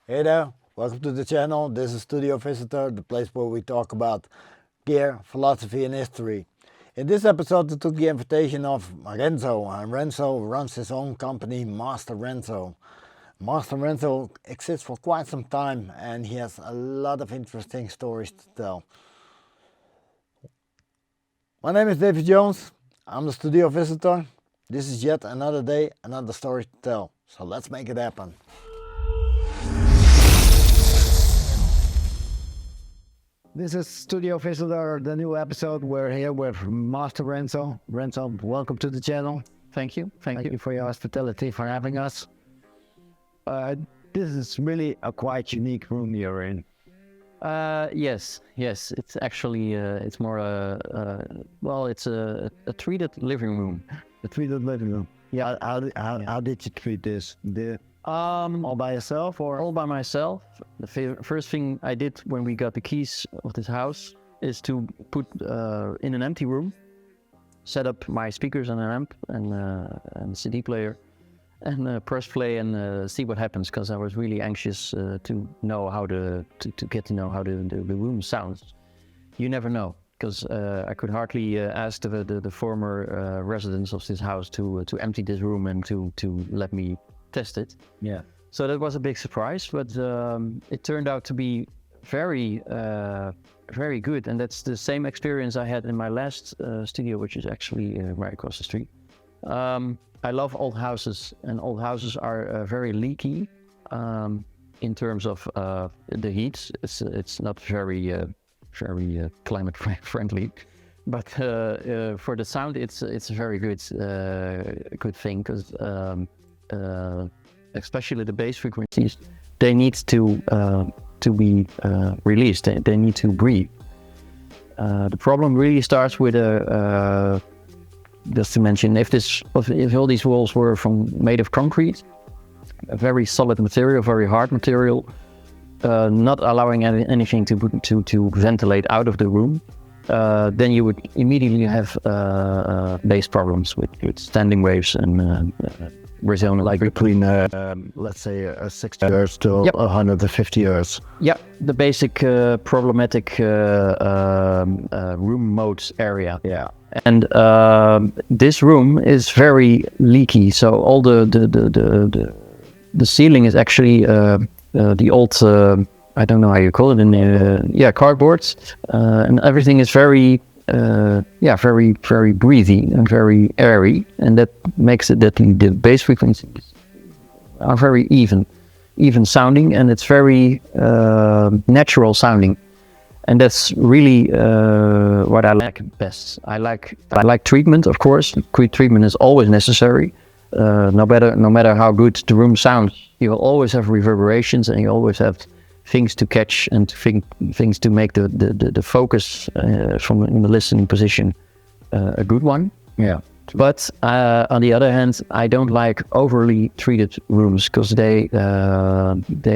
Hey there, welcome to the channel. This is Studio Visitor, the place where we talk about gear, philosophy and history. In this episode I took the invitation of Renzo, and Renzo runs his own company, Masterenzo. Masterenzo exists for quite some time and he has a lot of interesting stories to tell. My name is David Jones, I'm the Studio Visitor. This is yet another day, another story to tell, so let's make it happen. This is Studio Visitor, the new episode. We're here with Master Renzo. Renzo, welcome to the channel. Thank you. Thank you for your hospitality, for having us. This is really a quite unique room you're in. Yes. It's actually it's more it's a treated living room. A treated living room. Yeah. How did you treat this? All by yourself or? All by myself. The first thing I did when we got the keys of this house is to put in an empty room, set up my speakers and an amp and a CD player, and press play and see what happens, because I was really anxious to know how to get to know how the room sounds. You never know, because I could hardly ask the former residents of this house to empty this room and to let me test it. Yeah. So that was a big surprise, but it turned out to be very good, and that's the same experience I had in my last studio, which is actually right across the street. I love old houses, and old houses are very leaky in terms of the heat. It's not very climate friendly, but for the sound, it's a very good thing, because especially the bass frequencies, they need to be released. They need to breathe. The problem really starts with just to mention, if all these walls were made of concrete, a very solid material, very hard material, not allowing anything to ventilate out of the room, then you would immediately have bass problems with standing waves and resonance. Like between, let's say, 60 Hz to 150 Hz. Yeah, the basic problematic room modes area. Yeah. And this room is very leaky, so all the ceiling is actually the old I don't know how you call it, cardboards, and everything is very breathy and very airy, and that makes it that the bass frequencies are very even sounding, and it's very natural sounding. And that's really what I like best. I like treatment, of course. Quick treatment is always necessary. No matter how good the room sounds, you will always have reverberations, and you always have things to catch and things to make the focus from in the listening position a good one. Yeah. But on the other hand, I don't like overly treated rooms, because they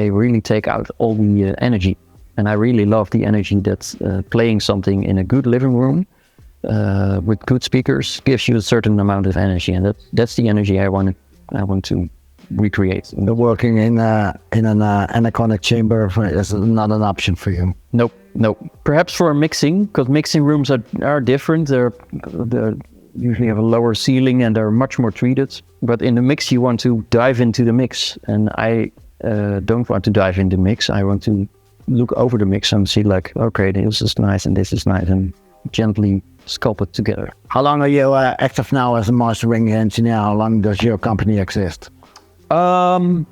really take out all the energy. And I really love the energy that playing something in a good living room with good speakers gives you a certain amount of energy, and that's the energy I want to recreate. The working in an Anechoic Chamber is not an option for you. Nope. Perhaps for mixing, because mixing rooms are different. They're usually have a lower ceiling and they're much more treated. But in the mix, you want to dive into the mix, and I don't want to dive into the mix. I want to look over the mix and see, like, okay, this is nice and this is nice, and gently sculpt it together. How long are you active now as a mastering engineer? How long does your company exist? I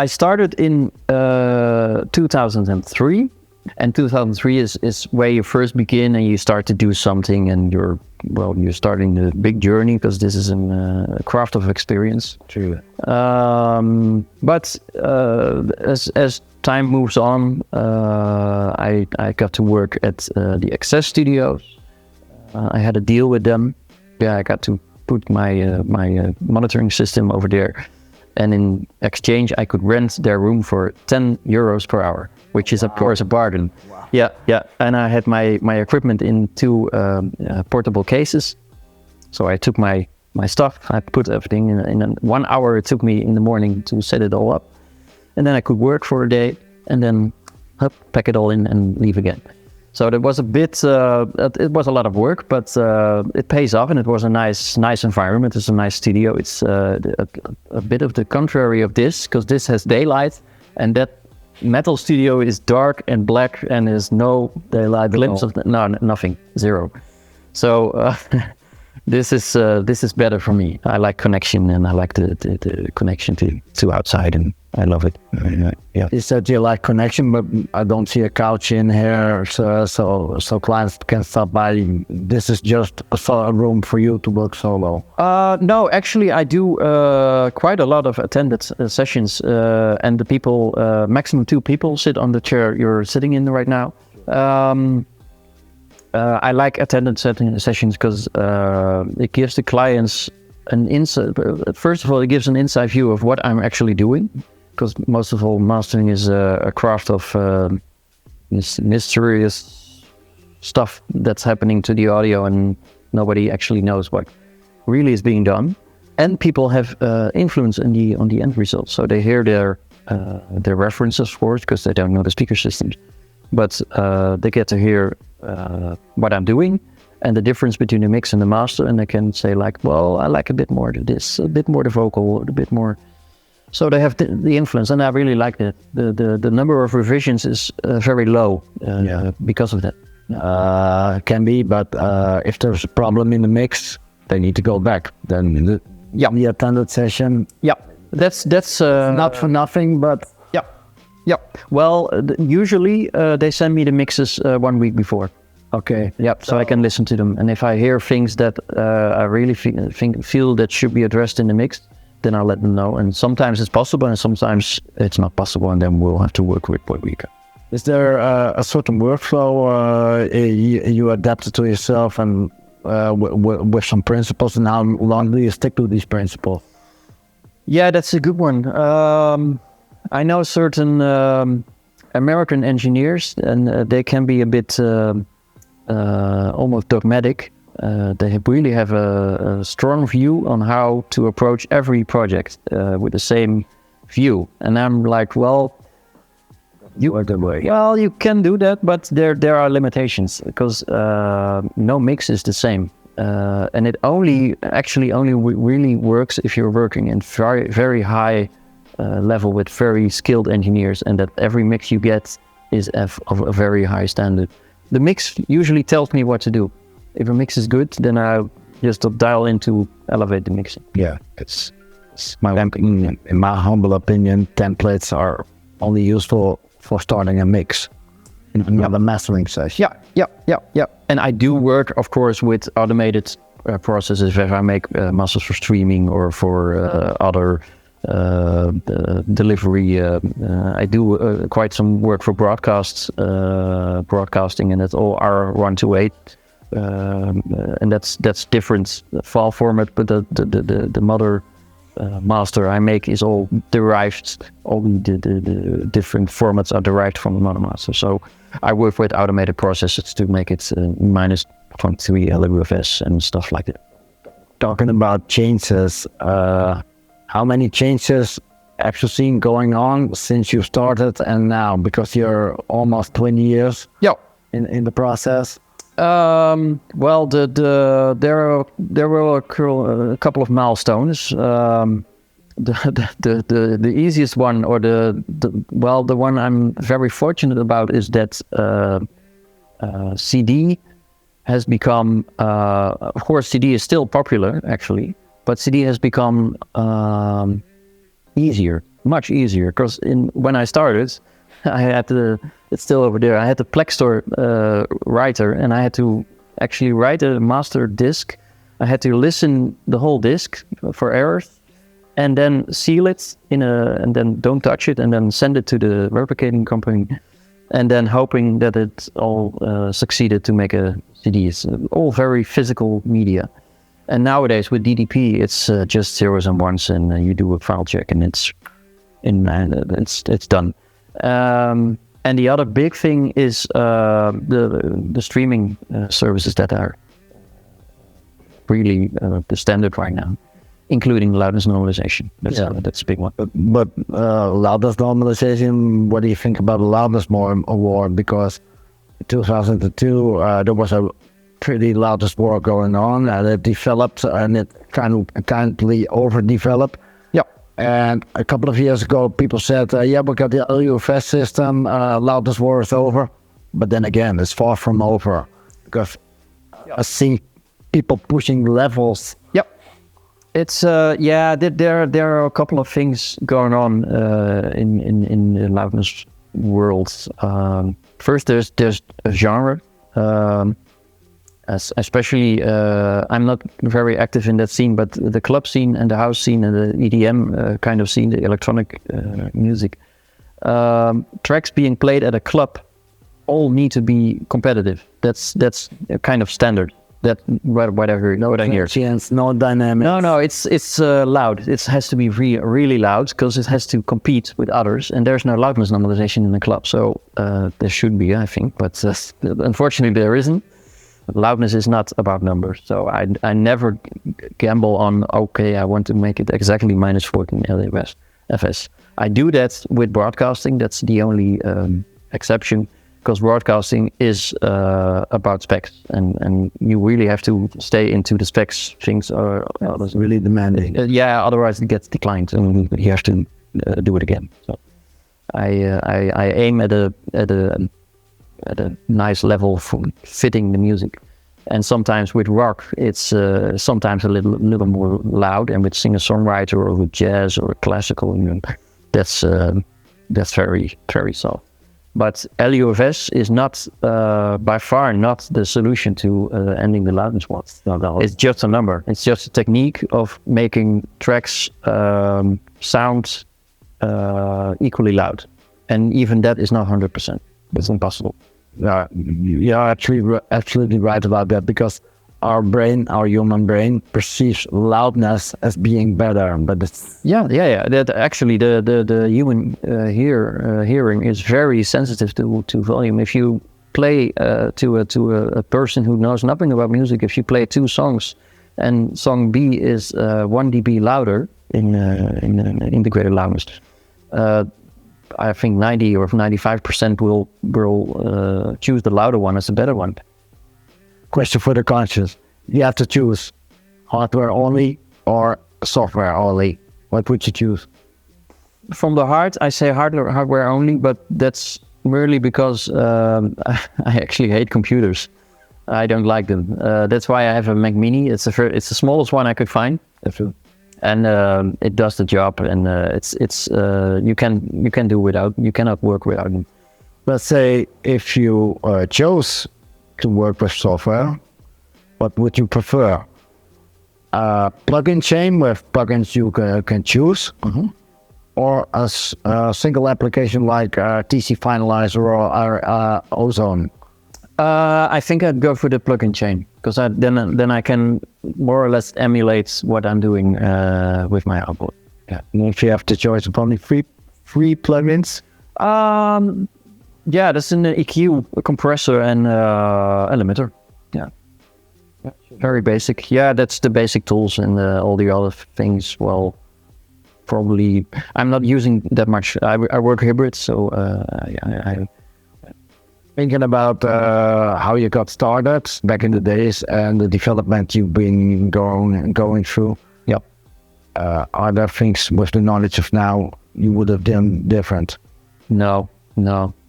started in 2003, and 2003 is where you first begin and you start to do something, and you're starting the big journey, because this is a craft of experience. True. But as time moves on, I got to work at the Access Studios. I had a deal with them. Yeah, I got to put my monitoring system over there, and in exchange I could rent their room for 10 euros per hour, which is of course a bargain. Wow. Yeah, and I had my equipment in two portable cases, so I took my stuff, I put everything in 1 hour. It took me in the morning to set it all up, and then I could work for a day, and then pack it all in and leave again. So that was a bit, it was a lot of work, but it pays off, and it was a nice environment. It's a nice studio. It's a bit of the contrary of this, because this has daylight, and that metal studio is dark and black, and there's no daylight glimpse of nothing, zero. So this is better for me. I like connection, and I like the connection to outside, and I love it. Yeah. You said you like connection, but I don't see a couch in here, so clients can stop by. This is just a room for you to work solo. No, actually, I do quite a lot of attended sessions, and the people, maximum 2 people, sit on the chair you're sitting in right now. I like attended sessions because it gives the clients an insight. First of all, it gives an inside view of what I'm actually doing, because most of all, mastering is a craft of mysterious stuff that's happening to the audio, and nobody actually knows what really is being done. And people have influence on the end result, so they hear their references, of course, because they don't know the speaker systems, but they get to hear what I'm doing and the difference between the mix and the master, and they can say like, well, I like a bit more to this, a bit more the vocal, a bit more. So they have the influence, and I really like that. The number of revisions is very low because of that. Can be, but if there's a problem in the mix, they need to go back. Then in the attended session, that's not for nothing, but yeah. Well, usually they send me the mixes 1 week before. Okay. Yeah, so I can listen to them, and if I hear things that I really feel that should be addressed in the mix, then I'll let them know. And sometimes it's possible, and sometimes it's not possible, and then we'll have to work with what we can. Is there a certain workflow you adapted to yourself, and with some principles, and how long do you stick to these principles? Yeah, that's a good one. I know certain American engineers, and they can be a bit almost dogmatic. They really have a strong view on how to approach every project with the same view. And I'm like, well, you can do that, but there are limitations, because no mix is the same. And it only really works if you're working in very, very high level with very skilled engineers, and that every mix you get is of a very high standard. The mix usually tells me what to do. If a mix is good, then I just dial in to elevate the mixing. Yeah, it's in my humble opinion, templates are only useful for starting a mix in another mastering session. Yeah. And I do work, of course, with automated processes if I make masters for streaming or for other delivery. I do quite some work for broadcasting, and it's all R128, and that's different file format. But the mother master I make is all derived. All the different formats are derived from the mother master. So I work with automated processes to make it minus 0.3 LUFS and stuff like that. Talking about changes. How many changes have you seen going on since you started and now? Because you're almost 20 years in the process. Well, there were a couple of milestones. The easiest one, or the one I'm very fortunate about, is that CD has become. Of course, CD is still popular, actually. But CD has become easier, much easier, because when I started, I had it's still over there, I had the Plextor writer, and I had to actually write a master disc. I had to listen the whole disc for errors, and then seal it and then don't touch it, and then send it to the replicating company, and then hoping that it all succeeded to make a CD. It's all very physical media. And nowadays with DDP, it's just zeros and ones, and you do a file check, and it's done. And the other big thing is the streaming services that are really the standard right now. including loudness normalization. That's a big one. But loudness normalization, what do you think about the Loudness War? Because in 2002, there was a pretty Loudness War going on, and it developed, and it kindly overdeveloped. Yeah. And a couple of years ago, people said, yeah, we got the LUFS system, Loudness War is over. But then again, it's far from over, because I see people pushing levels. Yep. It's there are a couple of things going on in the loudness world. First, there's a genre. Especially, I'm not very active in that scene, but the club scene and the house scene and the EDM kind of scene, the electronic music, tracks being played at a club all need to be competitive. That's a kind of standard. That whatever I hear. Transients, no dynamics. No, it's loud. It has to be really loud because it has to compete with others, and there's no loudness normalization in the club. So there should be, I think, but unfortunately there isn't. Loudness is not about numbers, so I never gamble on, okay, I want to make it exactly minus 14 LUFS. I do that with broadcasting. That's the only exception, because broadcasting is about specs, and you really have to stay into the specs. Things are really demanding. Otherwise it gets declined, and you have to do it again. So I aim at a nice level for fitting the music, and sometimes with rock it's sometimes a little more loud, and with singer-songwriter or with jazz or classical, that's very very soft. But LUFS is not by far not the solution to ending the loudness war. It's just a number. It's just a technique of making tracks sound equally loud, and even that is not 100%. It's impossible. You're absolutely right about that, because our human brain perceives loudness as being better, but it's That actually the human hearing is very sensitive to volume. If you play to a person who knows nothing about music, if you play two songs and song B is 1 dB louder in integrated loudness, I think 90 or 95% will choose the louder one as a better one. Question for the conscious. You have to choose hardware only or software only. What would you choose? From the heart, I say hardware only, but that's merely because I actually hate computers. I don't like them. That's why I have a Mac Mini. It's the smallest one I could find. And it does the job, and you can do without. You cannot work without them. Let's say if you chose to work with software, what would you prefer? A plugin chain with plugins you can choose, or a single application like TC Finalizer or Ozone? I think I'd go for the plugin chain, because then I can more or less emulate what I'm doing with my output. Yeah. And if you have the choice of only free plugins? That's an EQ, a compressor, and a limiter. Yeah. Very basic. Yeah, that's the basic tools, and all the other things, well, probably I'm not using that much. I work hybrid, so I thinking about how you got started back in the days and the development you've been going through. Yep. Are there things with the knowledge of now you would have done different? No.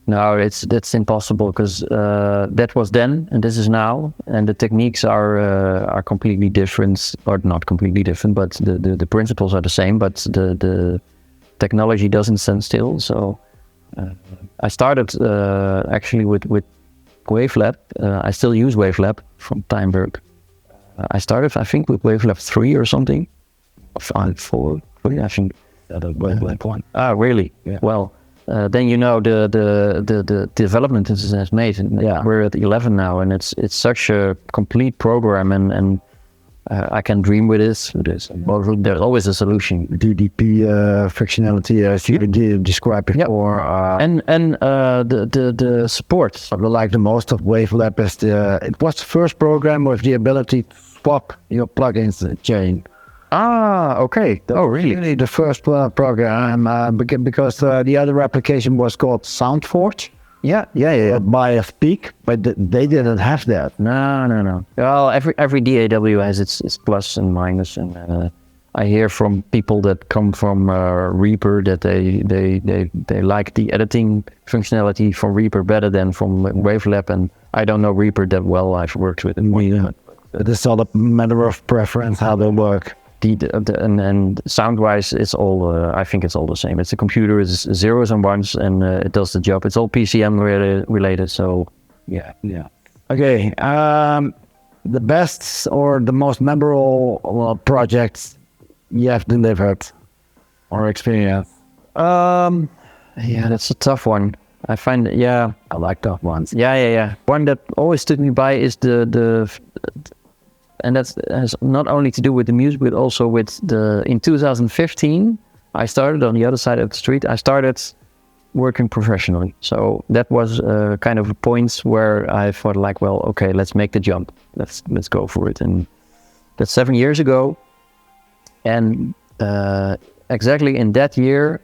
That's impossible, because that was then and this is now, and the techniques are completely different, or not completely different, but the principles are the same, but the technology doesn't stand still. So. I started actually with Wavelab. I still use Wavelab from Timberg. I started, I think, with Wavelab 3 or something. 4, I think. Wavelab 1. Ah, really? Yeah. Well, then the development this has made. And we're at 11 now, and it's such a complete program, and I can dream with this. Well, there's always a solution. DDP functionality, as you described before. And the support. I like the most of Wavelab is it was the first program with the ability to swap your plugins chain. Ah, okay. Oh, really? Really the first program because the other application was called SoundForge. Yeah. By a Peak, but they didn't have that. No. Well, every DAW has its plus and minus, and I hear from people that come from Reaper that they like the editing functionality from Reaper better than from Wavelab, and I don't know Reaper that well. I've worked with it more. Yeah. It's all a matter of preference how they work. And sound-wise, it's all. I think it's all the same. It's a computer. It's zeros and ones, and it does the job. It's all PCM related. So, yeah. Okay. The best or the most memorable projects you have delivered or experienced? Yeah, that's a tough one. I find, yeah. I like tough ones. Yeah. One that always stood me by is and that has not only to do with the music, but also with in 2015, I started on the other side of the street. I started working professionally. So that was kind of a point where I thought like, well, okay, let's make the jump. Let's go for it. And that's 7 years ago. And exactly in that year,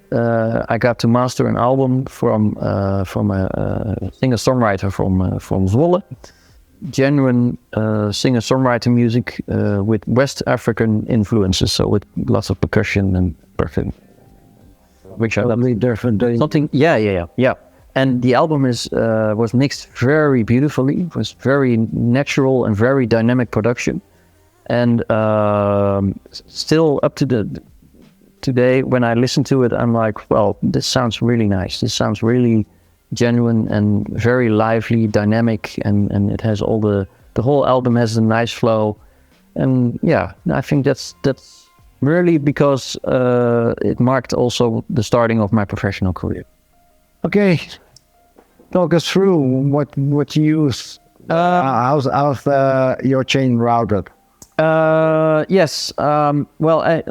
I got to master an album from a singer-songwriter from Zwolle. Genuine singer-songwriter music with West African influences, so with lots of percussion and percussion, which I love. Different. Something, yeah. And the album was mixed very beautifully. It was very natural and very dynamic production. And still up to today, when I listen to it, I'm like, well, this sounds really nice. This sounds really genuine and very lively, dynamic, and it has all the whole album has a nice flow. And yeah, I think that's really because it marked also the starting of my professional career. Okay, talk us through what you use. How's your chain routed? Yes. Well, I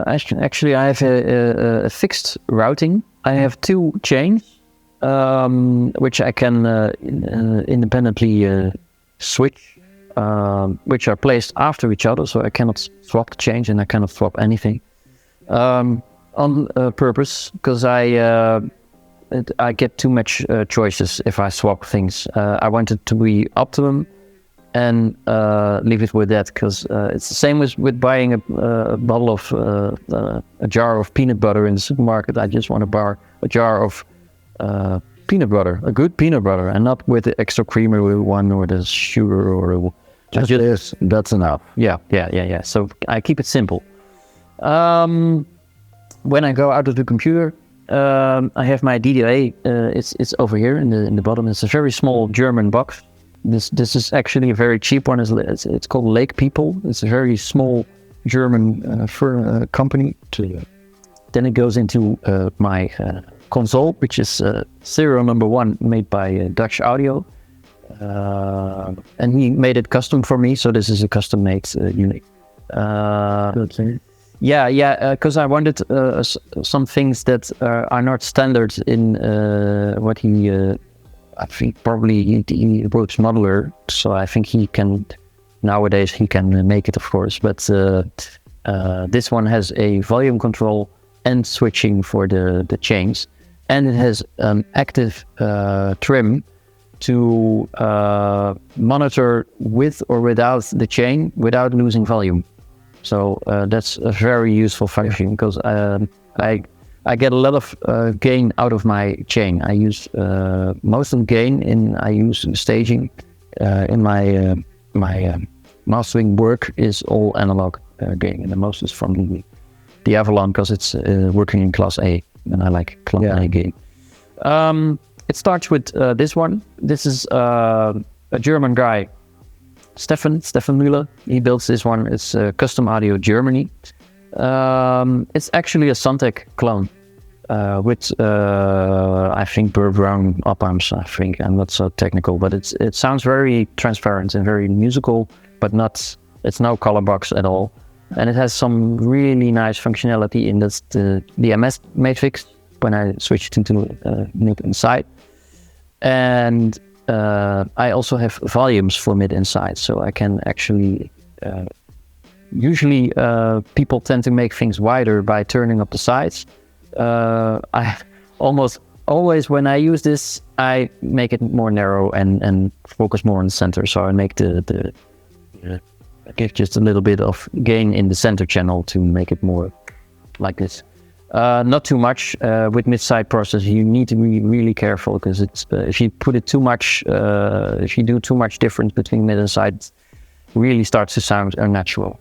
have a fixed routing. I have 2 chains, which I can independently switch, which are placed after each other, so I cannot swap the change and I cannot swap anything on purpose, because I get too much choices if I swap things. I want it to be optimum and leave it with that, because it's the same with buying a bottle of a jar of peanut butter in the supermarket. I just want to buy a jar of peanut butter, a good peanut butter, and not with the extra creamer one or the sugar or just this. That's enough. Yeah. So I keep it simple. When I go out of the computer, I have my DDA. It's over here in the bottom. It's a very small German box. This is actually a very cheap one. It's called Lake People. It's a very small German company. Then it goes into my console, which is serial number 1, made by Dutch Audio, and he made it custom for me. So this is a custom-made unit. Yeah, because I wanted some things that are not standard in what he. I think probably he works modular, so I think nowadays he can make it, of course. But this one has a volume control and switching for the chains, and it has an active trim to monitor with or without the chain without losing volume. So that's a very useful function, because I get a lot of gain out of my chain. I use most of the gain I use staging. In my mastering work is all analog gain, and the most is from the Avalon, because it's working in class A, and I like class A gain. It starts with this one. This is a German guy, Stefan Müller. He builds this one. It's Custom Audio Germany. It's actually a Soundtech clone with I think Burr Brown op amps. I think I'm not so technical, but it sounds very transparent and very musical, but it's no color box at all, and it has some really nice functionality in the MS matrix when I switched into mid inside, and I also have volumes for mid inside, so I can actually Usually people tend to make things wider by turning up the sides. I almost always, when I use this, I make it more narrow and focus more on the center. So I make I give just a little bit of gain in the center channel to make it more like this. Not too much. With mid-side process, you need to be really careful, because it's if you put it too much, if you do too much difference between mid and side, it really starts to sound unnatural.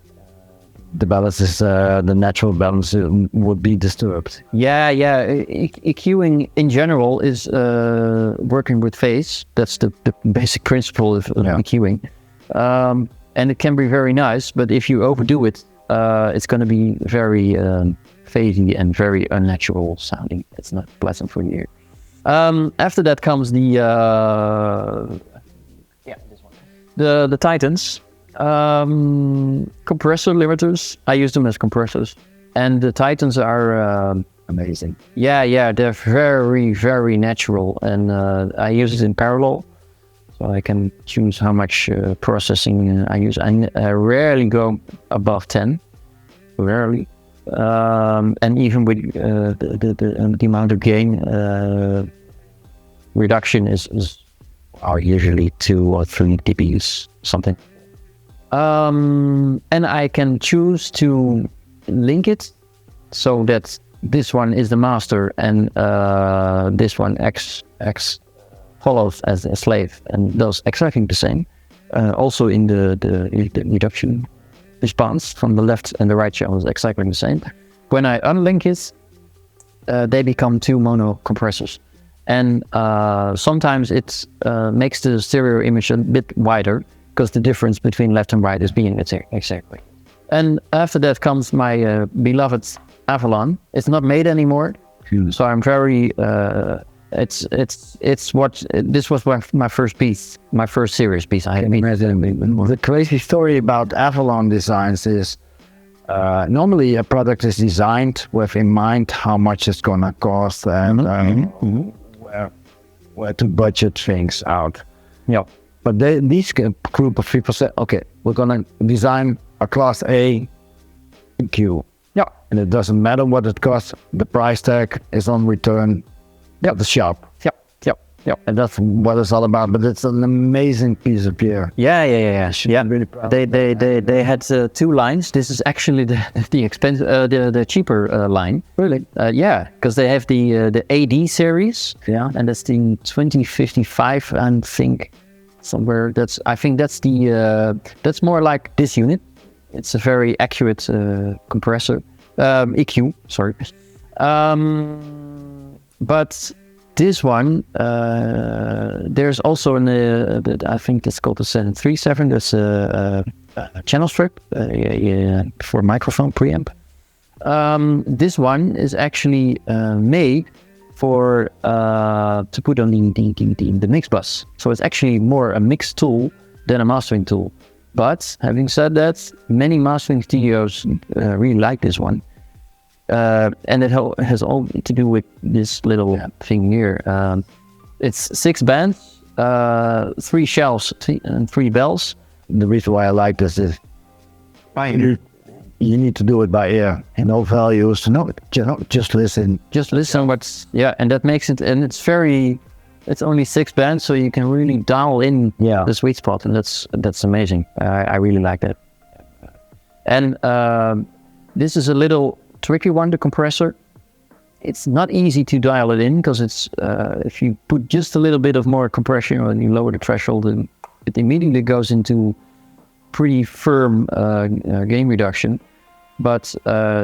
The balance is the natural balance would be disturbed. Yeah. EQing in general is working with phase. That's the basic principle of EQing. And it can be very nice, but if you overdo it, it's going to be very phasey and very unnatural sounding. It's not pleasant for the ear. After that comes the this one. The Titans. Compressor limiters. I use them as compressors, and the Titans are amazing. Yeah, they're very, very natural, and I use it in parallel, so I can choose how much processing I use. I rarely go above 10, rarely, and even with the amount of gain reduction is usually 2 or 3 dBs, something. And I can choose to link it so that this one is the master and this one X follows as a slave and does exactly the same. Also in the reduction response from the left and the right channel is exactly the same. When I unlink it, they become 2 mono compressors. And sometimes it makes the stereo image a bit wider, because the difference between left and right is being exactly. And after that comes my beloved Avalon. It's not made anymore, so I'm very. This was my first piece, my first serious piece. I made. The crazy story about Avalon designs is normally a product is designed with in mind how much it's gonna cost and where to budget things out. Yeah. But these group of people said, okay, we're gonna design a class A EQ. Yeah. And it doesn't matter what it costs, the price tag is on return at the shop. Yeah. And that's what it's all about, but it's an amazing piece of gear. Yeah. I'm really proud. They had 2 lines. This is actually the cheaper line. Really? Yeah, because they have the AD series. Yeah. And that's the 2055, I think. Somewhere I think that's that's more like this unit. It's a very accurate compressor, EQ, sorry. But this one, there's also I think that's called the 737. That's a channel strip for microphone preamp. This one is actually made for to put on the mix bus. So it's actually more a mix tool than a mastering tool. But having said that, many mastering studios really like this one. And it has all to do with this little thing here. It's 6 bands, 3 shells and 3 bells. The reason why I like this is you need to do it by ear, and no values. No, just listen. Just listen. And that makes it. And it's only 6 bands, so you can really dial in the sweet spot, and that's amazing. I really like that. And this is a little tricky one, the compressor. It's not easy to dial it in, because it's if you put just a little bit of more compression and you lower the threshold, and it immediately goes into pretty firm gain reduction. But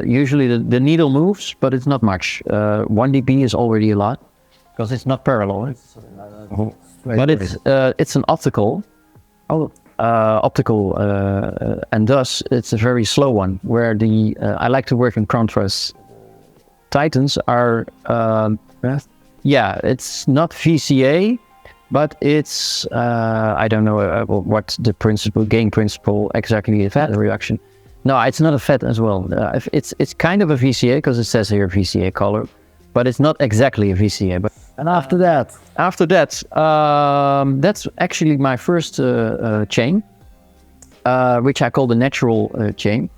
usually the needle moves, but it's not much. 1 dB is already a lot, because it's not parallel. But it's an optical. And thus it's a very slow one, where I like to work in contrast. Titans are it's not VCA, but it's I don't know what the gain principle exactly is. FET reduction. No, it's not a FET as well. It's kind of a VCA, because it says here VCA color, but it's not exactly a VCA. But and after that, that's actually my first chain. which I call the natural chain.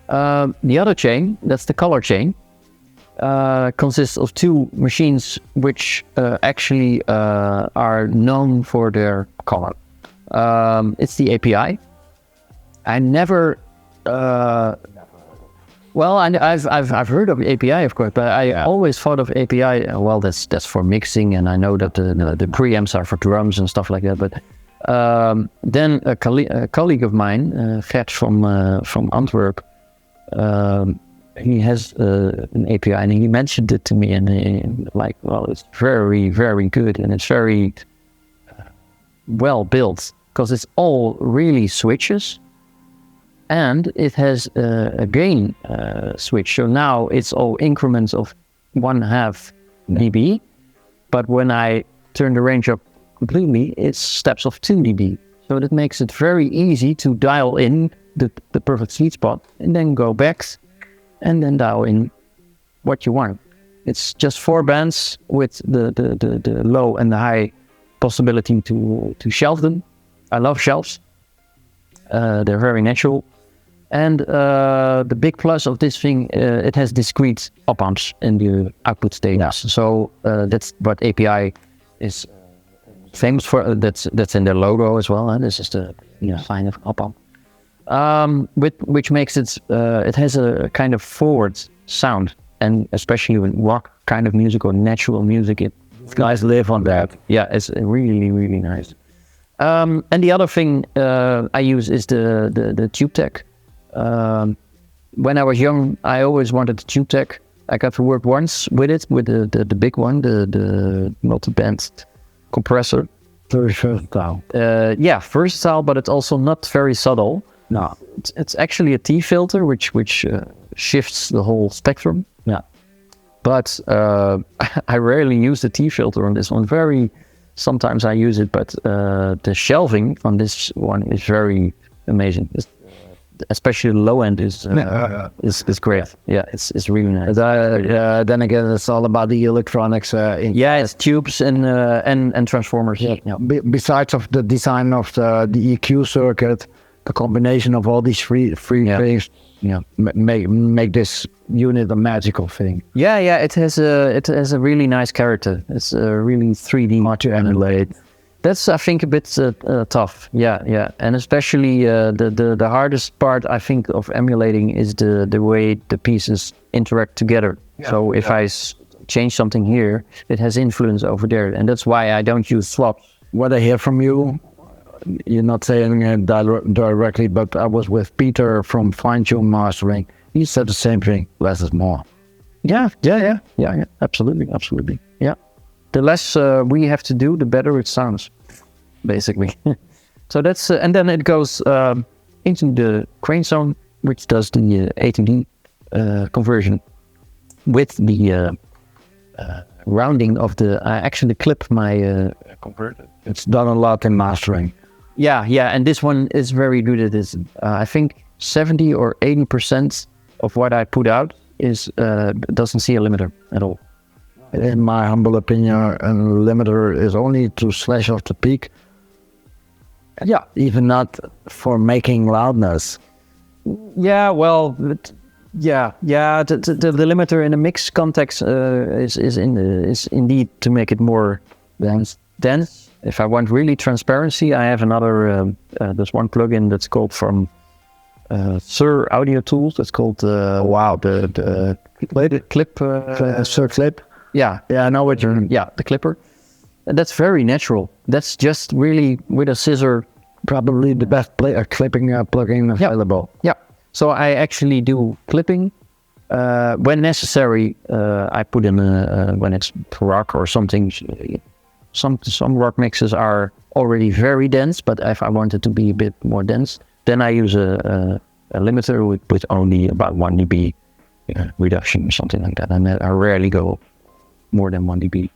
The other chain, that's the color chain, consists of two machines which actually are known for their color. It's the API. I never. Well, I've heard of API, of course, but I always thought of API. Well, that's for mixing, and I know that the preamps are for drums and stuff like that. But then a colleague of mine, Gert from Antwerp, he has an API, and he mentioned it to me, and well, it's very, very good, and it's very well built because it's all really switches. And it has a gain switch. So now it's all increments of 1/2 dB. But when I turn the range up completely, it's steps of 2 dB. So that makes it very easy to dial in the perfect sweet spot and then go back and then dial in what you want. It's just 4 bands with the low and the high possibility to shelf them. I love shelves. They're very natural. And the big plus of this thing, it has discrete op-amps in the output stages. So that's what API is famous for. That's in their logo as well. This is the sign of op-amp, which makes it. It has a kind of forward sound, and especially with rock kind of music or natural music, these guys live on that. Yeah, it's really, really nice. And the other thing I use is the Tube Tech. When I was young, I always wanted the Tube Tech. I got to work once with it, with the big one, the multi-band compressor. Very versatile. Yeah, versatile, but it's also not very subtle. No, it's actually a T filter, which shifts the whole spectrum. Yeah, but I rarely use the T filter on this one. Sometimes I use it, but the shelving on this one is very amazing. Especially the low end is great. Yeah, it's really nice. Then again, it's all about the electronics. It's tubes and transformers. Yeah. Besides of the design of the EQ circuit, the combination of all these three things, make this unit a magical thing. Yeah. It has a really nice character. It's really 3D. Hard to emulate. That's, I think, a bit tough. Yeah, and especially the hardest part, I think, of emulating is the way the pieces interact together. Yeah, so if I change something here, it has influence over there, and that's why I don't use swaps. What I hear from you, you're not saying it directly, but I was with Peter from Fine Tune Mastering. He said the same thing: less is more. Yeah, absolutely. Yeah. The less we have to do, the better it sounds, basically. So that's, and then it goes into the Cranesong, which does the A to D conversion with the rounding of I actually clip my converter. It's done a lot in mastering. Yeah, and this one is very good at this. I think 70 or 80% of what I put out doesn't see a limiter at all. In my humble opinion, a limiter is only to slash off the peak. Yeah, even not for making loudness. Yeah, well, the limiter in a mixed context is indeed to make it more dense. If I want really transparency, I have another. There's one plugin that's called from Sir Audio Tools. That's called the clip. Sir Clip. Yeah, I know what you're. Yeah, the clipper. And that's very natural. That's just really with a scissor. Probably the best clipping plugin available. Yeah. So I actually do clipping. When necessary, I put in when it's rock or something. Some rock mixes are already very dense, but if I want it to be a bit more dense, then I use a limiter with only about 1 dB reduction or something like that. And I rarely go more than 1 dB.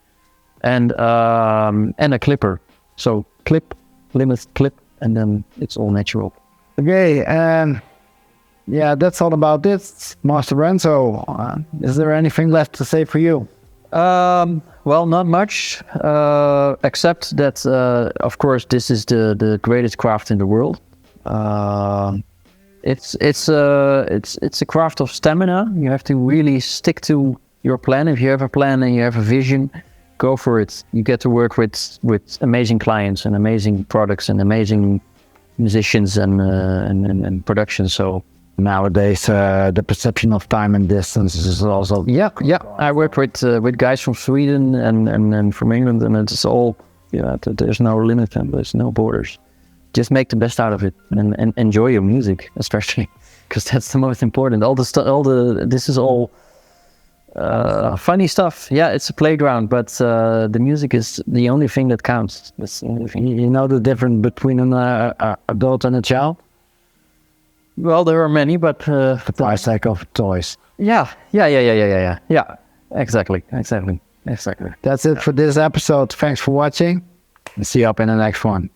And a clipper. So clip, limit, clip, and then it's all natural. Okay, that's all about this, Masterenzo. Is there anything left to say for you? Well, not much, except that, of course, this is the greatest craft in the world. It's a craft of stamina. You have to really stick to your plan. If you have a plan and you have a vision, go for it. You get to work with amazing clients and amazing products and amazing musicians and production. So nowadays, the perception of time and distance is also I work with guys from Sweden and from England, and it's all there's no limit and there's no borders. Just make the best out of it and enjoy your music, especially because that's the most important. This is all funny stuff. Yeah, it's a playground, but the music is the only thing that counts. That's the only thing. You know the difference between an adult and a child? Well, there are many, but the price tag of toys. Yeah. Exactly. That's it for this episode. Thanks for watching. And see you up in the next one.